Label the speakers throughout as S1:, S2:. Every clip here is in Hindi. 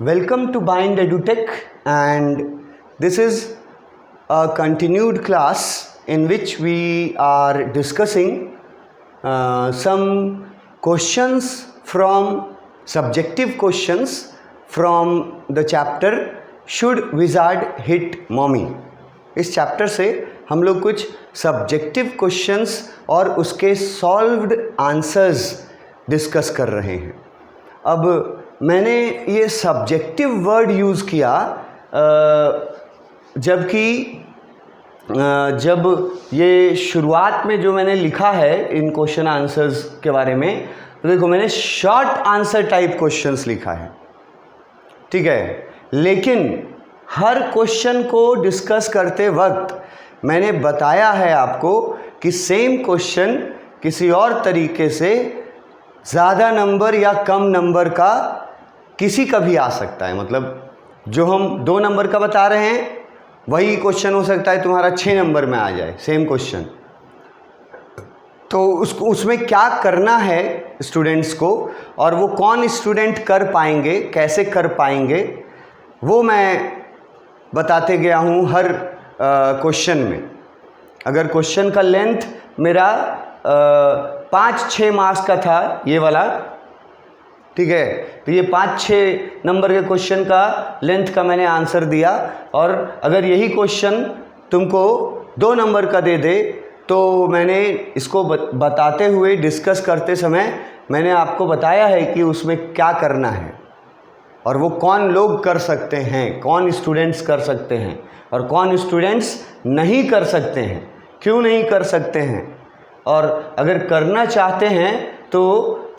S1: Welcome to Bind EduTech, and this is a continued class in which we are discussing some questions from subjective questions from the chapter Should Wizard Hit Mommy। इस चैप्टर से हम लोग कुछ सब्जेक्टिव क्वेश्चंस और उसके सॉल्व्ड आंसर्स डिस्कस कर रहे हैं। अब मैंने ये सब्जेक्टिव वर्ड यूज़ किया जब ये शुरुआत में जो मैंने लिखा है इन क्वेश्चन आंसर्स के बारे में, तो देखो मैंने शॉर्ट आंसर टाइप क्वेश्चंस लिखा है, ठीक है। लेकिन हर क्वेश्चन को डिस्कस करते वक्त मैंने बताया है आपको कि सेम क्वेश्चन किसी और तरीके से ज़्यादा नंबर या कम नंबर का किसी का भी आ सकता है। मतलब जो हम 2 नंबर का बता रहे हैं वही क्वेश्चन हो सकता है तुम्हारा 6 नंबर में आ जाए, सेम क्वेश्चन। तो उसमें क्या करना है स्टूडेंट्स को, और वो कौन स्टूडेंट कर पाएंगे, कैसे कर पाएंगे, वो मैं बताते गया हूँ हर क्वेश्चन में। अगर क्वेश्चन का लेंथ मेरा 5-6 मार्क्स का था ये वाला, ठीक है, तो ये 5-6 नंबर के क्वेश्चन का लेंथ का मैंने आंसर दिया। और अगर यही क्वेश्चन तुमको 2 नंबर का दे दे तो मैंने इसको बताते हुए डिस्कस करते समय मैंने आपको बताया है कि उसमें क्या करना है और वो कौन लोग कर सकते हैं, कौन स्टूडेंट्स कर सकते हैं और कौन स्टूडेंट्स नहीं कर सकते हैं, क्यों नहीं कर सकते हैं, और अगर करना चाहते हैं तो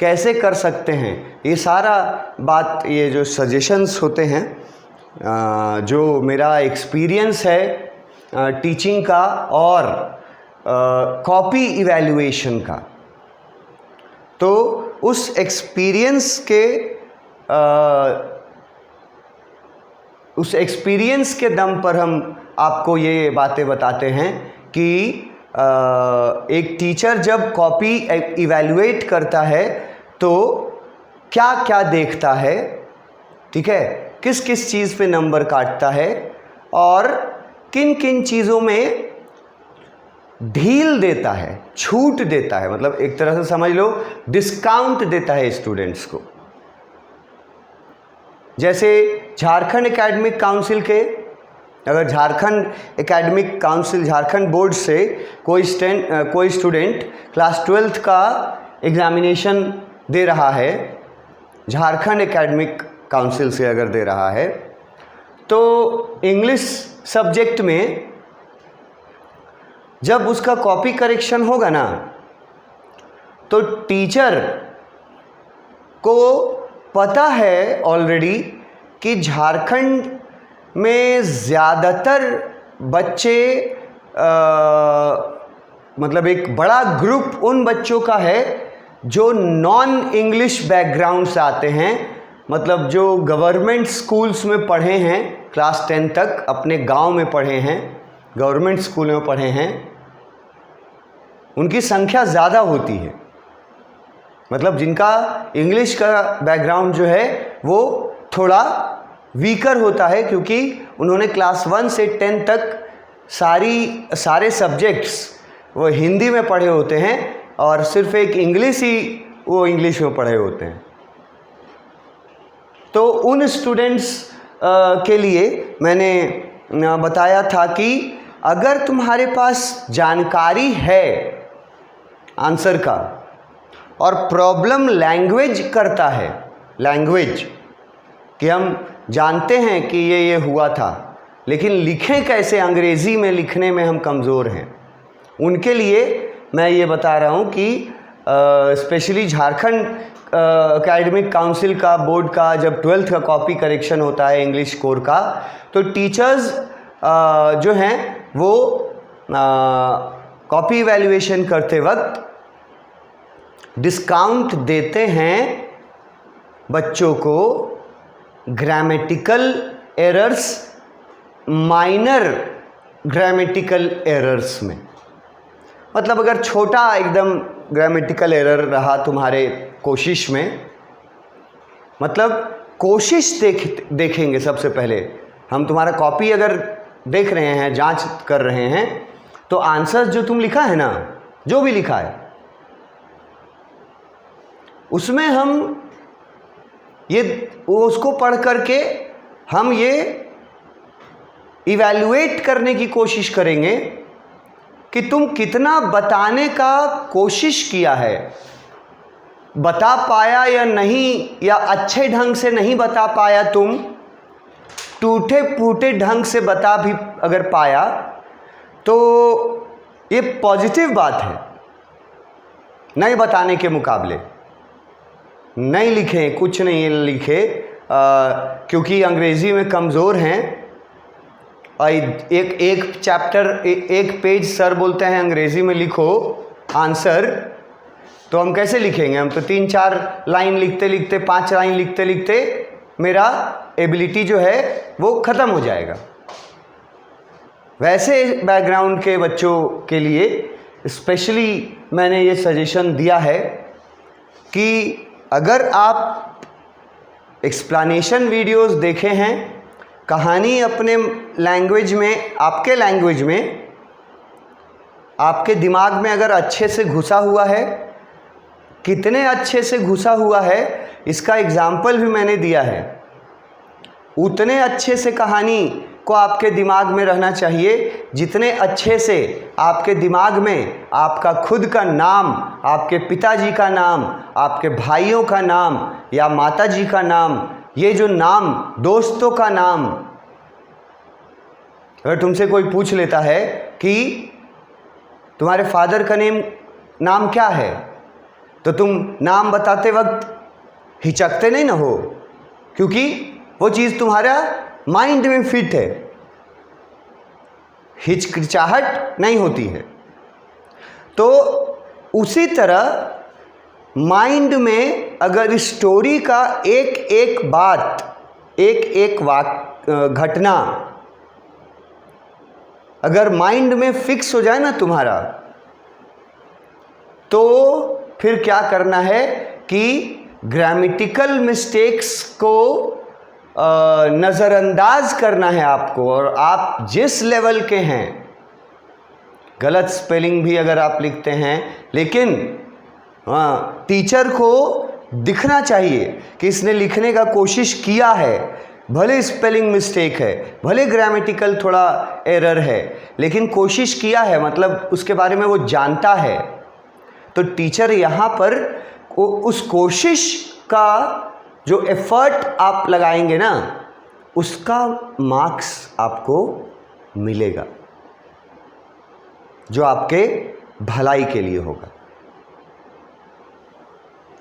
S1: कैसे कर सकते हैं। ये सारा बात, ये जो सजेशंस होते हैं, जो मेरा एक्सपीरियंस है टीचिंग का और कॉपी इवैल्यूएशन का, तो उस एक्सपीरियंस के दम पर हम आपको ये बातें बताते हैं कि एक टीचर जब कॉपी इवैल्यूएट करता है तो क्या क्या देखता है, ठीक है, किस किस चीज़ पे नंबर काटता है और किन किन चीज़ों में ढील देता है, छूट देता है, मतलब एक तरह से समझ लो डिस्काउंट देता है स्टूडेंट्स को। जैसे झारखंड एकेडमिक काउंसिल के, अगर Jharkhand academic council, Jharkhand board से कोई स्टूडेंट क्लास 12th का एग्ज़ामिनेशन दे रहा है, झारखंड एकेडमिक काउंसिल से अगर दे रहा है, तो इंग्लिश सब्जेक्ट में जब उसका कॉपी करेक्शन होगा ना, तो टीचर को पता है ऑलरेडी कि झारखंड में ज़्यादातर बच्चे मतलब एक बड़ा ग्रुप उन बच्चों का है जो नॉन इंग्लिश बैकग्राउंड से आते हैं, मतलब जो गवर्नमेंट स्कूल्स में पढ़े हैं, क्लास 10 तक अपने गांव में पढ़े हैं, गवर्नमेंट स्कूल में पढ़े हैं, उनकी संख्या ज़्यादा होती है। मतलब जिनका इंग्लिश का बैकग्राउंड जो है वो थोड़ा वीकर होता है, क्योंकि उन्होंने क्लास 1 से 10 तक सारे सब्जेक्ट्स वो हिंदी में पढ़े होते हैं और सिर्फ एक इंग्लिश ही वो इंग्लिश में पढ़े होते हैं। तो उन स्टूडेंट्स के लिए मैंने बताया था कि अगर तुम्हारे पास जानकारी है आंसर का और प्रॉब्लम लैंग्वेज करता है, लैंग्वेज कि हम जानते हैं कि ये हुआ था, लेकिन लिखें कैसे, अंग्रेज़ी में लिखने में हम कमज़ोर हैं, उनके लिए मैं ये बता रहा हूँ कि स्पेशली झारखंड एकेडमिक काउंसिल का, बोर्ड का, जब 12th का कॉपी करेक्शन होता है इंग्लिश कोर का, तो टीचर्स जो हैं वो कॉपी इवैल्यूएशन करते वक्त डिस्काउंट देते हैं बच्चों को grammatical errors, minor grammatical errors में। मतलब अगर छोटा एकदम ग्रामेटिकल एरर रहा तुम्हारे कोशिश में, मतलब कोशिश देखेंगे। सबसे पहले हम तुम्हारा कॉपी अगर देख रहे हैं, जांच कर रहे हैं, तो आंसर जो तुम लिखा है ना, जो भी लिखा है उसमें हम ये उसको पढ़ करके हम ये इवैल्यूएट करने की कोशिश करेंगे कि तुम कितना बताने का कोशिश किया है, बता पाया या नहीं, या अच्छे ढंग से नहीं बता पाया, तुम टूटे फूटे ढंग से बता भी अगर पाया तो ये पॉजिटिव बात है। नहीं बताने के मुकाबले नहीं लिखे, कुछ नहीं लिखे क्योंकि अंग्रेज़ी में कमज़ोर हैं। और एक चैप्टर एक पेज सर बोलते हैं अंग्रेज़ी में लिखो आंसर, तो हम कैसे लिखेंगे? हम तो 3-4 लाइन लिखते लिखते, 5 लाइन लिखते लिखते मेरा एबिलिटी जो है वो ख़त्म हो जाएगा। वैसे बैकग्राउंड के बच्चों के लिए स्पेशली मैंने ये सजेशन दिया है कि अगर आप एक्सप्लेनेशन वीडियोस देखे हैं, कहानी अपने लैंग्वेज में, आपके लैंग्वेज में, आपके दिमाग में अगर अच्छे से घुसा हुआ है, कितने अच्छे से घुसा हुआ है इसका एग्जाम्पल भी मैंने दिया है। उतने अच्छे से कहानी को आपके दिमाग में रहना चाहिए जितने अच्छे से आपके दिमाग में आपका खुद का नाम, आपके पिताजी का नाम, आपके भाइयों का नाम या माताजी का नाम, ये जो नाम, दोस्तों का नाम। अगर तुमसे कोई पूछ लेता है कि तुम्हारे फादर का नाम क्या है, तो तुम नाम बताते वक्त हिचकते नहीं ना हो, क्योंकि वो चीज़ तुम्हारा माइंड में फिट है, हिचकिचाहट नहीं होती है। तो उसी तरह माइंड में अगर स्टोरी का एक एक बात, एक एक घटना अगर माइंड में फिक्स हो जाए ना तुम्हारा, तो फिर क्या करना है कि ग्रामेटिकल मिस्टेक्स को नज़रअंदाज करना है आपको। और आप जिस लेवल के हैं, गलत स्पेलिंग भी अगर आप लिखते हैं, लेकिन टीचर को दिखना चाहिए कि इसने लिखने का कोशिश किया है, भले स्पेलिंग मिस्टेक है, भले ग्रामेटिकल थोड़ा एरर है, लेकिन कोशिश किया है, मतलब उसके बारे में वो जानता है। तो टीचर यहाँ पर उस कोशिश का जो एफर्ट आप लगाएंगे ना, उसका मार्क्स आपको मिलेगा, जो आपके भलाई के लिए होगा।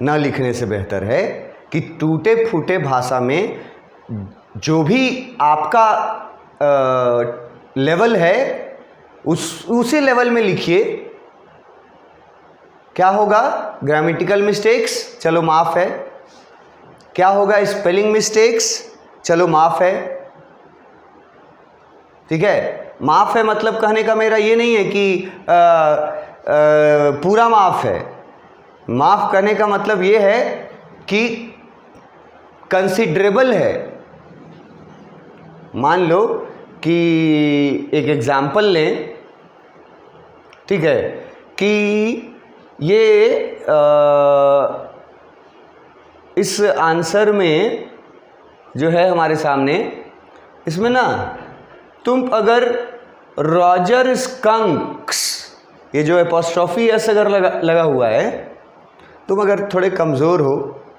S1: न लिखने से बेहतर है कि टूटे फूटे भाषा में जो भी आपका लेवल है उसी लेवल में लिखिए। क्या होगा? ग्रामेटिकल मिस्टेक्स, चलो माफ़ है। क्या होगा? स्पेलिंग मिस्टेक्स, चलो माफ़ है। ठीक है, माफ़ है मतलब कहने का मेरा ये नहीं है कि पूरा माफ़ है। माफ़ करने का मतलब ये है कि कंसिडरेबल है। मान लो कि एक एग्जाम्पल लें, ठीक है, कि ये इस आंसर में जो है हमारे सामने, इसमें ना तुम अगर रॉजर स्कंक्स, ये जो एपोस्ट्रॉफी एस अगर लगा हुआ है, तुम अगर थोड़े कमज़ोर हो,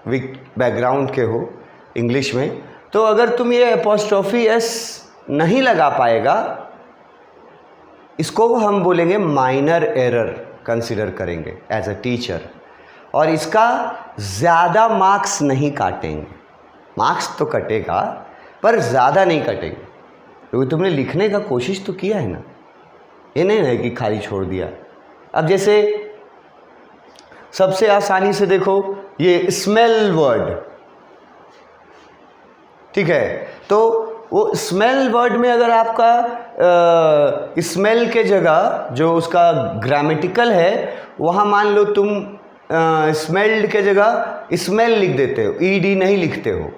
S1: वीक बैकग्राउंड के हो इंग्लिश में, तो अगर तुम ये एपोस्ट्रॉफी एस नहीं लगा पाएगा, इसको हम बोलेंगे माइनर एरर कंसिडर करेंगे एज अ टीचर, और इसका ज़्यादा मार्क्स नहीं काटेंगे। मार्क्स तो कटेगा पर ज़्यादा नहीं कटेंगे, क्योंकि तुमने लिखने का कोशिश तो किया है ना, ये नहीं है कि खाली छोड़ दिया। अब जैसे सबसे आसानी से देखो, ये स्मेल वर्ड, ठीक है, तो वो स्मेल वर्ड में अगर आपका स्मेल के जगह जो उसका ग्रामेटिकल है, वहाँ मान लो तुम स्मेल्ड के जगह स्मेल लिख देते हो, ईडी नहीं लिखते हो,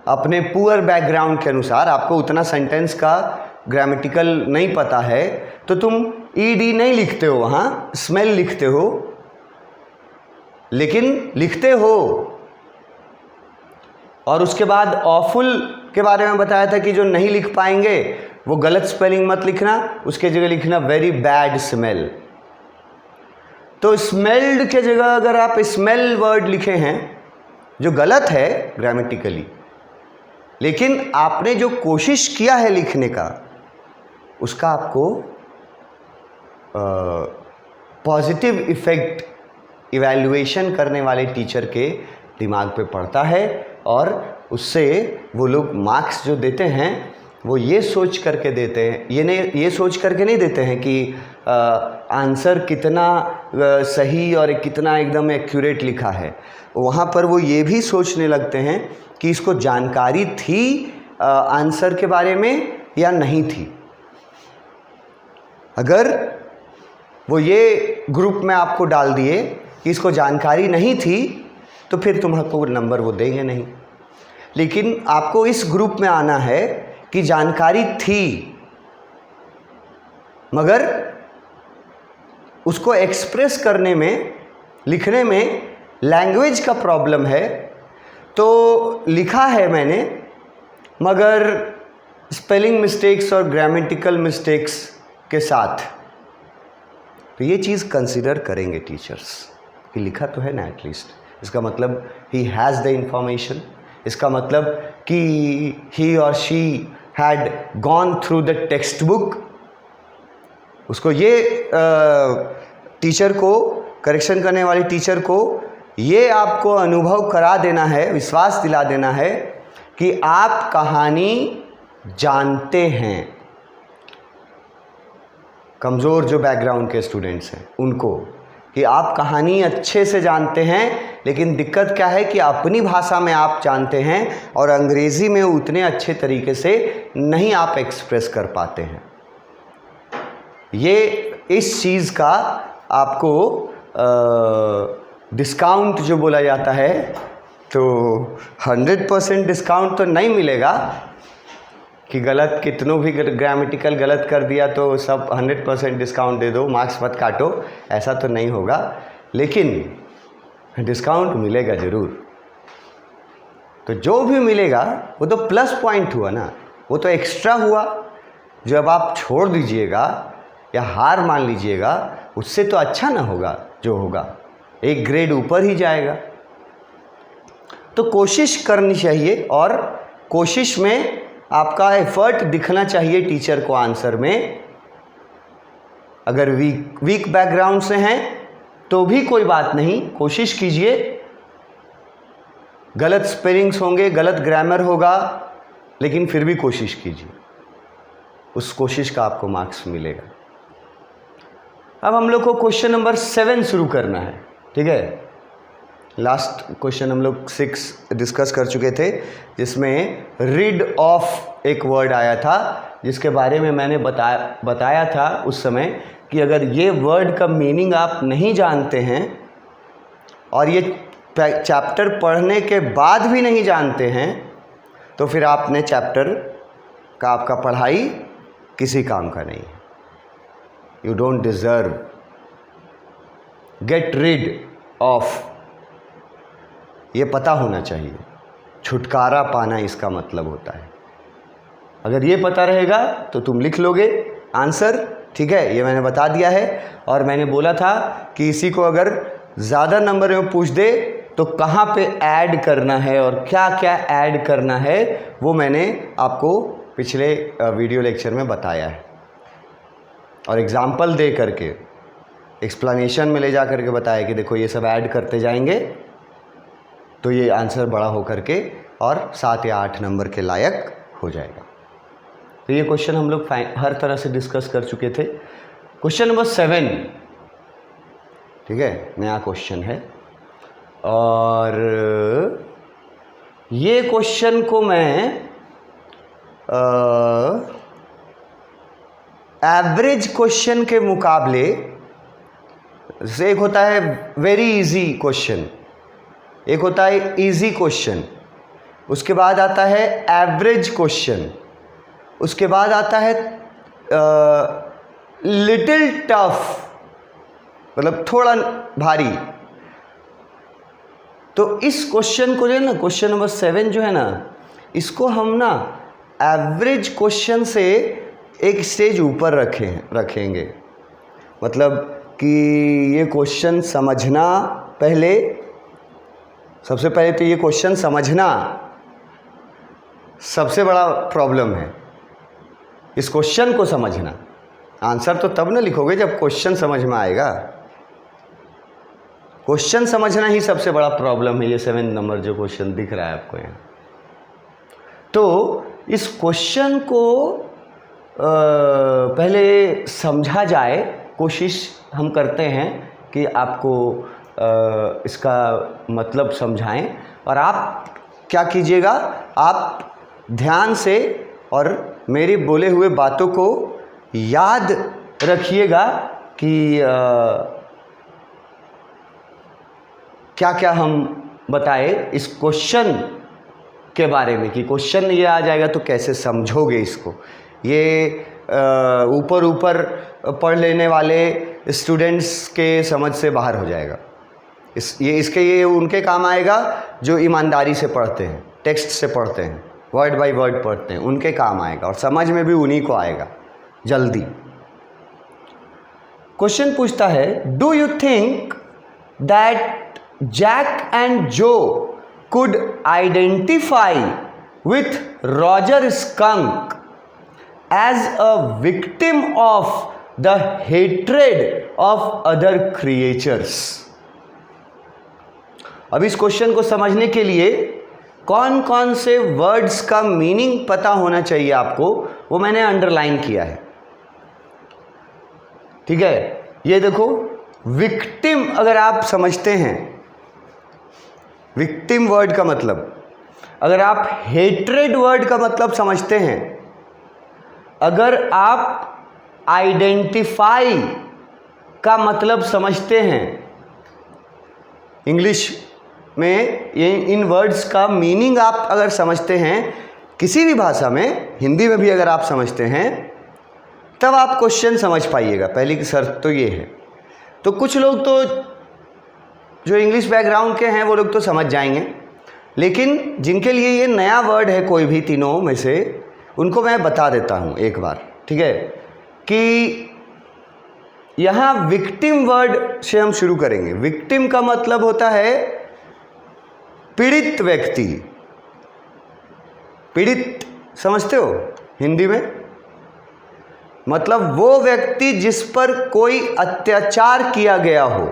S1: अपने पुअर बैकग्राउंड के अनुसार, आपको उतना सेंटेंस का ग्रामेटिकल नहीं पता है तो तुम ईडी नहीं लिखते हो, वहाँ स्मेल लिखते हो, लेकिन लिखते हो। और उसके बाद ऑफुल के बारे में बताया था कि जो नहीं लिख पाएंगे वो गलत स्पेलिंग मत लिखना, उसके जगह लिखना वेरी बैड स्मेल। तो स्मेल्ड के जगह अगर आप स्मेल वर्ड लिखे हैं जो गलत है ग्रामेटिकली, लेकिन आपने जो कोशिश किया है लिखने का उसका आपको पॉजिटिव इफ़ेक्ट इवैल्यूएशन करने वाले टीचर के दिमाग पे पड़ता है और उससे वो लोग मार्क्स जो देते हैं वो ये सोच करके देते हैं, ये सोच करके नहीं देते हैं कि आंसर कितना सही और कितना एकदम एक्यूरेट लिखा है। वहाँ पर वो ये भी सोचने लगते हैं कि इसको जानकारी थी आंसर के बारे में या नहीं थी। अगर वो ये ग्रुप में आपको डाल दिए कि इसको जानकारी नहीं थी तो फिर तुम्हारे नंबर वो देंगे नहीं। लेकिन आपको इस ग्रुप में आना है कि जानकारी थी मगर उसको एक्सप्रेस करने में, लिखने में लैंग्वेज का प्रॉब्लम है। तो लिखा है मैंने मगर स्पेलिंग मिस्टेक्स और ग्रामेटिकल मिस्टेक्स के साथ, तो ये चीज़ कंसिडर करेंगे टीचर्स कि लिखा तो है ना एटलीस्ट, इसका मतलब ही हैज़ द इंफॉर्मेशन, इसका मतलब कि ही और she had gone through the text book. उसको ये टीचर को, करेक्शन करने वाले टीचर को ये आपको अनुभव करा देना है, विश्वास दिला देना है कि आप कहानी जानते हैं। कमज़ोर जो बैकग्राउंड के स्टूडेंट्स हैं उनको, कि आप कहानी अच्छे से जानते हैं, लेकिन दिक्कत क्या है कि अपनी भाषा में आप जानते हैं और अंग्रेज़ी में उतने अच्छे तरीके से नहीं आप एक्सप्रेस कर पाते हैं। ये इस चीज़ का आपको डिस्काउंट जो बोला जाता है, तो 100% डिस्काउंट तो नहीं मिलेगा कि गलत कितनों भी ग्रामेटिकल गलत कर दिया तो सब 100% डिस्काउंट दे दो, मार्क्स मत काटो, ऐसा तो नहीं होगा। लेकिन डिस्काउंट मिलेगा ज़रूर। तो जो भी मिलेगा वो तो प्लस पॉइंट हुआ ना, वो तो एक्स्ट्रा हुआ। जो अब आप छोड़ दीजिएगा या हार मान लीजिएगा उससे तो अच्छा ना होगा, जो होगा एक ग्रेड ऊपर ही जाएगा। तो कोशिश करनी चाहिए और कोशिश में आपका एफर्ट दिखना चाहिए टीचर को आंसर में। अगर वीक बैकग्राउंड से हैं तो भी कोई बात नहीं, कोशिश कीजिए। गलत स्पेलिंग्स होंगे, गलत ग्रामर होगा, लेकिन फिर भी कोशिश कीजिए, उस कोशिश का आपको मार्क्स मिलेगा। अब हम लोग को क्वेश्चन नंबर 7 शुरू करना है, ठीक है। लास्ट क्वेश्चन हम लोग 6 डिस्कस कर चुके थे, जिसमें रीड ऑफ एक वर्ड आया था, जिसके बारे में मैंने बताया था उस समय कि अगर ये वर्ड का मीनिंग आप नहीं जानते हैं और ये चैप्टर पढ़ने के बाद भी नहीं जानते हैं तो फिर आपने चैप्टर का, आपका पढ़ाई किसी काम का नहीं है। You don't deserve. Get rid of, ये पता होना चाहिए। छुटकारा पाना इसका मतलब होता है। अगर ये पता रहेगा तो तुम लिख लोगे आंसर, ठीक है। ये मैंने बता दिया है। और मैंने बोला था कि इसी को अगर ज़्यादा नंबर में पूछ दे तो कहाँ पे ऐड करना है और क्या क्या ऐड करना है, वो मैंने आपको पिछले वीडियो लेक्चर में बताया है। और एग्ज़ाम्पल दे करके, एक्सप्लेनेशन में ले जा करके बताया कि देखो ये सब ऐड करते जाएंगे तो ये आंसर बड़ा हो करके और 7 या 8 नंबर के लायक हो जाएगा। तो ये क्वेश्चन हम लोग हर तरह से डिस्कस कर चुके थे। क्वेश्चन नंबर 7, ठीक है, नया क्वेश्चन है। और ये क्वेश्चन को मैं एवरेज क्वेश्चन के मुकाबले से, एक होता है वेरी इजी क्वेश्चन, एक होता है इजी क्वेश्चन। उसके बाद आता है एवरेज क्वेश्चन, उसके बाद आता है लिटिल टफ, मतलब थोड़ा भारी। तो इस क्वेश्चन को जो है ना, क्वेश्चन नंबर 7 जो है ना, इसको हम ना एवरेज क्वेश्चन से एक स्टेज ऊपर रखेंगे। मतलब कि ये क्वेश्चन समझना, पहले सबसे पहले तो ये क्वेश्चन समझना सबसे बड़ा प्रॉब्लम है। इस क्वेश्चन को समझना, आंसर तो तब ना लिखोगे जब क्वेश्चन समझ में आएगा। क्वेश्चन समझना ही सबसे बड़ा प्रॉब्लम है। ये 7 नंबर जो क्वेश्चन दिख रहा है आपको यहाँ, तो इस क्वेश्चन को पहले समझा जाए, कोशिश हम करते हैं कि आपको इसका मतलब समझाएं। और आप क्या कीजिएगा, आप ध्यान से और मेरी बोले हुए बातों को याद रखिएगा कि क्या क्या हम बताए इस क्वेश्चन के बारे में, कि क्वेश्चन ये आ जाएगा तो कैसे समझोगे इसको। ये ऊपर ऊपर पढ़ लेने वाले स्टूडेंट्स के समझ से बाहर हो जाएगा। ये उनके काम आएगा जो ईमानदारी से पढ़ते हैं, टेक्स्ट से पढ़ते हैं, वर्ड बाय वर्ड पढ़ते हैं, उनके काम आएगा। और समझ में भी उन्हीं को आएगा जल्दी। क्वेश्चन पूछता है, do you think that Jack and Joe could identify with Roger Skunk as a victim of the hatred of other creatures। अब इस क्वेश्चन को समझने के लिए कौन कौन से वर्ड्स का मीनिंग पता होना चाहिए आपको, वो मैंने अंडरलाइन किया है। ठीक है, ये देखो, विक्टिम अगर आप समझते हैं, विक्टिम वर्ड का मतलब, अगर आप हेट्रेड वर्ड का मतलब समझते हैं, अगर आप आइडेंटिफाई का मतलब समझते हैं, इंग्लिश में ये इन वर्ड्स का मीनिंग आप अगर समझते हैं, किसी भी भाषा में, हिंदी में भी अगर आप समझते हैं, तब आप क्वेश्चन समझ पाइएगा। पहली शर्त तो ये है। तो कुछ लोग तो जो इंग्लिश बैकग्राउंड के हैं वो लोग तो समझ जाएंगे, लेकिन जिनके लिए ये नया वर्ड है कोई भी तीनों में से, उनको मैं बता देता हूँ एक बार। ठीक है, कि यहाँ विक्टिम वर्ड से हम शुरू करेंगे। विक्टिम का मतलब होता है पीड़ित व्यक्ति। पीड़ित समझते हो हिंदी में? मतलब वो व्यक्ति जिस पर कोई अत्याचार किया गया हो,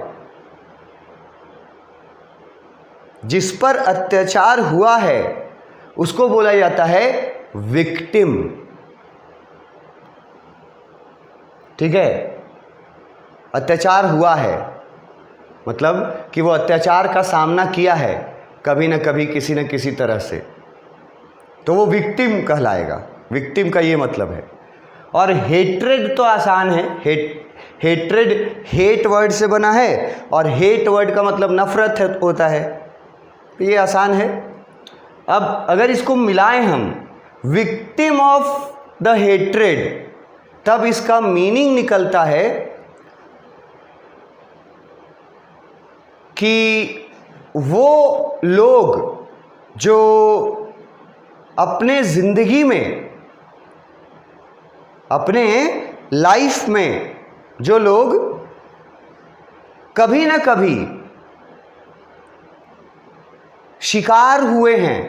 S1: जिस पर अत्याचार हुआ है, उसको बोला जाता है विक्टिम। ठीक है, अत्याचार हुआ है मतलब कि वो अत्याचार का सामना किया है कभी न कभी, किसी न किसी तरह से, तो वो विक्टिम कहलाएगा। विक्टिम का ये मतलब है। और हेट्रेड तो आसान है। हेट्रेड हेट वर्ड से बना है, और हेट वर्ड का मतलब नफरत होता है, ये आसान है। अब अगर इसको मिलाएं हम, विक्टिम ऑफ द हेट्रेड, तब इसका मीनिंग निकलता है कि वो लोग जो अपने ज़िंदगी में, अपने लाइफ में, जो लोग कभी ना कभी शिकार हुए हैं,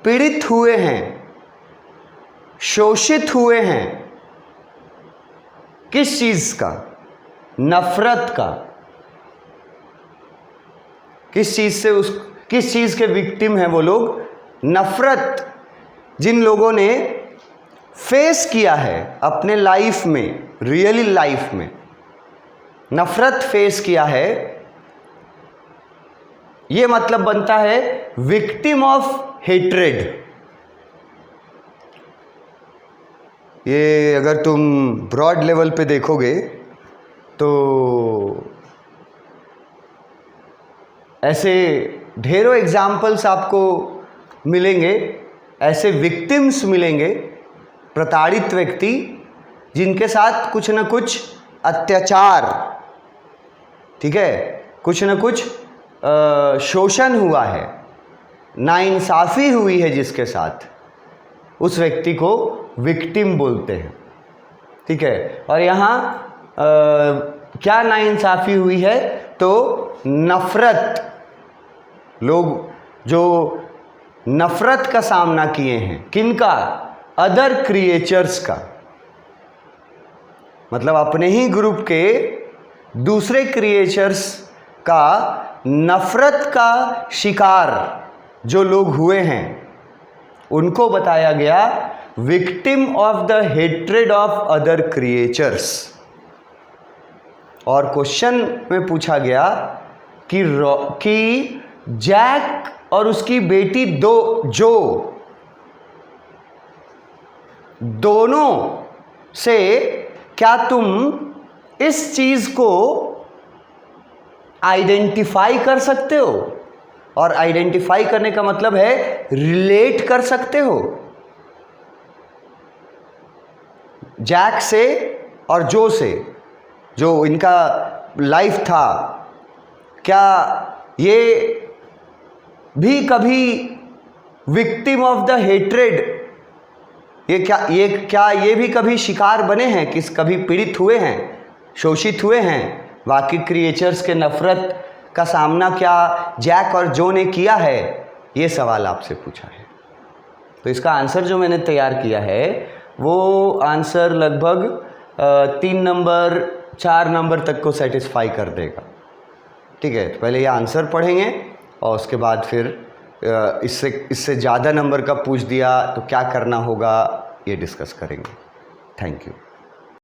S1: पीड़ित हुए हैं, शोषित हुए हैं, किस चीज़ का? नफरत का। किस चीज़ के विक्टिम हैं वो लोग? नफरत। जिन लोगों ने फेस किया है अपने लाइफ में, रियली लाइफ में नफरत फेस किया है, ये मतलब बनता है विक्टिम ऑफ हेट्रेड। ये अगर तुम ब्रॉड लेवल पे देखोगे तो ऐसे ढेरों एग्जाम्पल्स आपको मिलेंगे, ऐसे विक्टिम्स मिलेंगे, प्रताड़ित व्यक्ति जिनके साथ कुछ न कुछ अत्याचार, ठीक है, कुछ न कुछ शोषण हुआ है, नाइंसाफ़ी हुई है जिसके साथ, उस व्यक्ति को विक्टिम बोलते हैं। ठीक है, और यहाँ क्या नाइंसाफ़ी हुई है? तो नफ़रत, लोग जो नफ़रत का सामना किए हैं, किनका? अदर क्रिएचर्स का, मतलब अपने ही ग्रुप के दूसरे क्रिएचर्स का नफ़रत का शिकार जो लोग हुए हैं, उनको बताया गया victim of the hatred of other creatures. और क्वेश्चन में पूछा गया कि जैक और उसकी बेटी दोनों से क्या तुम इस चीज़ को आइडेंटिफाई कर सकते हो? और आइडेंटिफाई करने का मतलब है रिलेट कर सकते हो जैक से और जो से, जो इनका लाइफ था, क्या ये भी कभी विक्टिम ऑफ द हेट्रेड, ये भी कभी शिकार बने हैं, कभी पीड़ित हुए हैं, शोषित हुए हैं? बाकी क्रिएचर्स के नफ़रत का सामना क्या जैक और जो ने किया है? ये सवाल आपसे पूछा है। तो इसका आंसर जो मैंने तैयार किया है वो आंसर लगभग 3 नंबर 4 नंबर तक को सेटिस्फाई कर देगा। ठीक है, तो पहले ये आंसर पढ़ेंगे और उसके बाद फिर इससे ज़्यादा नंबर का पूछ दिया तो क्या करना होगा ये डिस्कस करेंगे। Thank you.